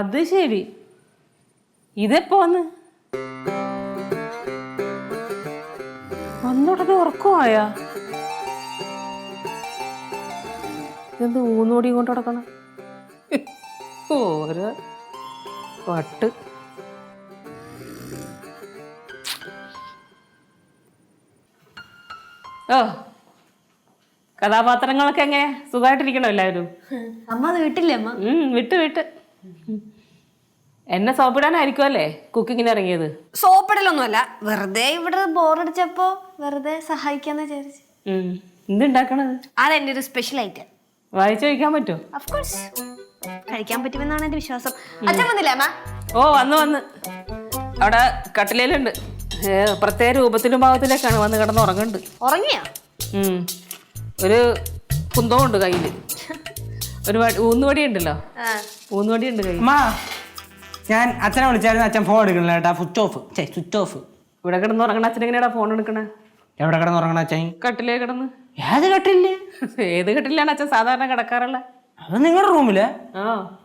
അത് ശരി. ഇതെപ്പോ വന്നുടനെ ഉറക്കമായാ? ഇതെന്ത് ഊന്നോടിയും കൊണ്ട് നടക്കണം? ഓരോ വട്ട്. ഓ, കഥാപാത്രങ്ങളൊക്കെ എങ്ങനെ? സുഖമായിട്ടിരിക്കണോ എല്ലാവരും? അമ്മ വീട്ടില്ലേ അമ്മ? വിട്ട് എന്നെ സോപ്പിടാനായിരിക്കും അല്ലേ കുക്കിങ്ങിന് ഇറങ്ങിയത്? സോപ്പിടലൊന്നുമല്ല, വെറുതെ ഇവിടെ ബോറടിച്ചപ്പോ വെറുതെ സഹായിക്കാന്ന് വിചാരിച്ചു. എന്തുണ്ടാക്കണത്? അതെന്റെ ഒരു സ്പെഷ്യൽ ഐറ്റം. വായിച്ചു കഴിക്കാൻ പറ്റുമോ? ഓഫ്കോഴ്സ് കഴിക്കാൻ പറ്റുമെന്നാണ് എന്റെ വിശ്വാസം. അച്ഛൻ വന്നില്ലേ അമ്മ? ഓ വന്ന് അവിടെ കട്ടിലേലുണ്ട്. പ്രത്യേക രൂപത്തിലും ഭാവത്തിലേക്കാണ് വന്ന് കിടന്ന് ഉറങ്ങുന്നുണ്ട്. ഉറങ്ങിയാ? ഒരു കുന്തവും ഉണ്ട് കയ്യില്. ഒരു ഊന്നുവടി ഉണ്ടല്ലോ, ഊന്നുവടി ഉണ്ട് കയ്യിൽ. ഞാൻ അച്ഛനെ വിളിച്ചായിരുന്നു, അച്ഛൻ ഫോൺ എടുക്കണില്ല കേട്ടാ. Switch off. ഇവിടെ കിടന്ന് ഉറങ്ങണ അച്ഛൻ എങ്ങനെയാ ഫോൺ എടുക്കണേ? എവിടെ കിടന്ന് ഉറങ്ങണ അച്ഛൻ? കട്ടിലേ കിടന്ന്. ഏത് കട്ടില്? ഏത് കട്ടിലാണ് അച്ഛൻ സാധാരണ കിടക്കാറുള്ള? അത് നിങ്ങളുടെ റൂമില്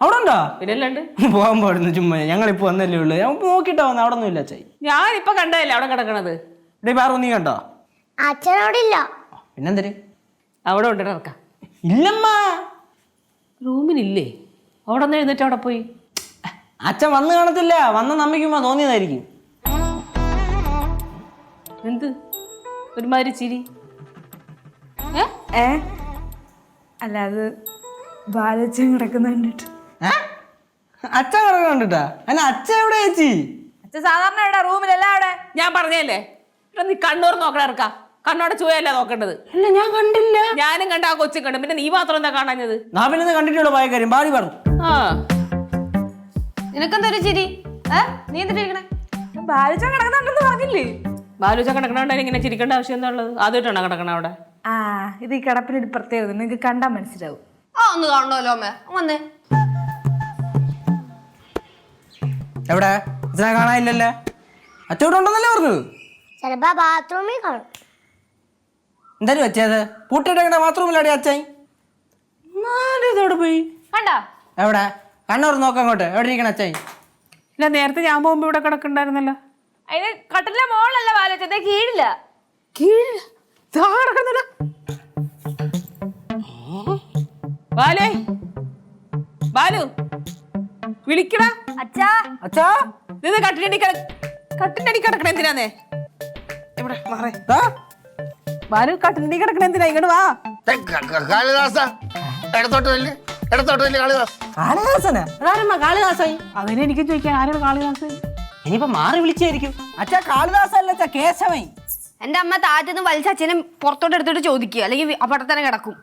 അവിടെ ഉണ്ടോ? പിന്നല്ലാണ്ട് പോകാൻ പാടുന്നു ചുമ്മാ. ഞങ്ങളിപ്പോ വന്നല്ലേ ഉള്ളു, ഞാൻ നോക്കിട്ടാ വന്ന. അവിടെ ഒന്നും ഇല്ല അച്ഛൻ. ഞാനിപ്പൊ കണ്ടതല്ലേ അവിടെ കിടക്കണത്. വേറെ നീ കണ്ടോ? അച്ഛനോടില്ല. പിന്നെന്തര് അവിടെ ഉണ്ട് ഇറക്കാം. ഇല്ലമ്മ, റൂമിലില്ലേ? അവിടെ ഒന്ന് എഴുന്നേറ്റ് അവിടെ പോയി. അച്ഛൻ വന്ന് കാണത്തില്ല, വന്ന നമ്മയ്ക്കുമ്പോ തോന്നിയതായിരിക്കും. എന്ത് ഒരുമാതിരി ചിരി? അല്ല, അത് ബാലച്ചൻ കിടക്കുന്ന കണ്ടിട്ട്. അച്ഛൻ കിടക്കുന്ന കണ്ടിട്ടാ? അല്ല അച്ഛൻ എവിടെ ചേച്ചി? അച്ഛൻ സാധാരണ എവിടെ? റൂമിലല്ല അവിടെ. ഞാൻ പറഞ്ഞല്ലേ, നീ കണ്ണൂർ നോക്കണ ഇറക്കാം. കണ്ണോടെ ചുവയല്ല നോക്കേണ്ടത്. അല്ല ഞാൻ കണ്ടില്ല. ഞാനും കണ്ട, ആ കൊച്ചും കണ്ടു. പിന്നെ നീ മാത്രം എന്താ കാണാഞ്ഞത്? ഞാൻ പിന്നെ കണ്ടിട്ടുള്ള പോയ കാര്യം ബാലി പറഞ്ഞു. നിനക്കെന്തൊരു ചിരി? നീ എന്തിനാ ബാലച്ചൻ കിടക്കുന്നുണ്ടെന്ന് പറഞ്ഞില്ലേ? ബാലുച്ച കിടക്കണോണ്ടായി ഇങ്ങനെ ചിരിക്കേണ്ട ആവശ്യം എന്താ ഉള്ളത്? ആദ്യമായിട്ടാണോ കിടക്കണ അവിടെ? ഇത് ഈ കിടപ്പിനൊരു പ്രത്യേകത, നിങ്ങക്ക് കണ്ടാൽ മനസ്സിലാവും. ഒന്ന് കാണണമല്ലോ അമ്മ. വന്നേ. എവിടെ? അച്ഛനെ കാണാനില്ലല്ലേ? അച്ഛൻ ഇവിടെ ഉണ്ടെന്നല്ലേ പറഞ്ഞത്? ചിലപ്പോ ബാത്റൂമിൽ കാണും. എന്തായാലും വെച്ചത് പൂട്ടിയിട്ടെ ബാത്റൂമിലാടി അച്ഛൻ. ഇതോടെ പോയി കണ്ടാ? എവിടെ? കണ്ണൂർ നോക്കാം അങ്ങോട്ട്. എവിടെ ഇരിക്കണ അച്ഛൻ? ഇല്ല, നേരത്തെ ഞാൻ പോകുമ്പോ ഇവിടെ കിടക്കണ്ടായിരുന്നല്ലോ. അതിന് കട്ടിലെ മോളല്ല ബാലച്ചൻ, കീഴില്ല. ബാലു വിളിക്കടാ. അച്ഛാ അച്ഛാ, ഇത് കട്ടിലടി കിടക്കണ എന്തിനാന്നേ? ഇവിടെ മാറേ. ബാലു കട്ടിലടി കിടക്കണ എന്തിനാ? ഇങ്ങോട്ട് വാ. അതിനെനിക്ക് ചോദിക്കാൻ, ആരാണ് കാളിദാസൻ? ഇനിയിപ്പോ മാറി വിളിച്ചായിരിക്കും. അച്ഛാ കാളിദാസല്ല അച്ഛാ, കേശവൻ. എന്റെ അമ്മ താറ്റൊന്ന് വലിച്ച അച്ഛനെ പുറത്തോട്ട് എടുത്തിട്ട് ചോദിക്കുക, അല്ലെങ്കിൽ അവിടെ തന്നെ കിടക്കും.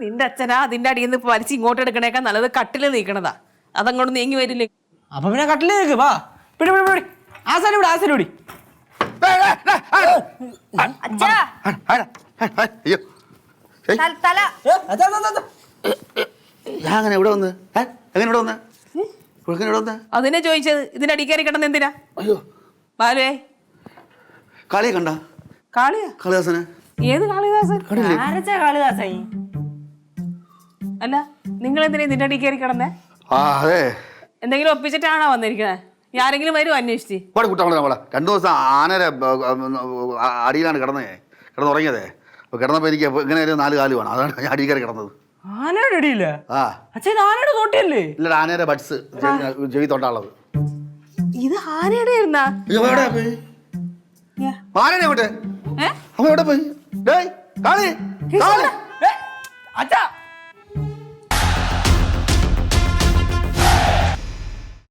നിന്റെ അച്ഛനാ അതിന്റെ അടിയിൽ നിന്ന് വലിച്ച് ഇങ്ങോട്ട് എടുക്കണേക്കാൾ നല്ലത് കട്ടില് നീക്കണതാ. അതങ്ങോട്ട് നീങ്ങി വരില്ലേ? അപ്പൊ പിന്നെ കട്ടില് നീക്ക്. വാ, പിടി പിടി പിടി. ആസാരി. അച്ഛാ തല. അതിനെ ചോദിച്ചത്. ഇതിന്റെ അടി കയറി കിടന്ന് എന്തിനാ? ബാലുവേ, കാളിയെ കണ്ട? കാളിയാ? കാളിദാസനെ. ഏത് കാളിദാസൻ? കാളിദാസൻ അല്ല, നിങ്ങൾ എന്തിനാ ഇതിന്റെ അടി കയറി കിടന്നേ? അതെ, എന്തെങ്കിലും ഒപ്പിച്ചിട്ടാണോ വന്നിരിക്കുന്നത്? ആരെങ്കിലും വരും അന്വേഷിച്ച്? നമ്മളെ 2 ദിവസം ആനയുടെ അടിയിലാണ് കിടന്നുറങ്ങിയതേ. അപ്പൊ കിടന്നപ്പോ എനിക്ക് ഇങ്ങനെ 4 കാല് വേണം, അതാണ് ഞാൻ അടിയിൽ കയറി കിടന്നത്. ആനയുടെ അടിയില്ല? അച്ഛൻ ആനയുടെ തോട്ടിയല്ലേ? ഇല്ല, ആനയുടെ ബഡ്സ് ചെവി തൊണ്ടാളത്. ഇത് ആനയുടെ ആയിരുന്നാ? ആനയുടെ എവിടെ? അവ എവിടെ പോയി? അച്ഛാ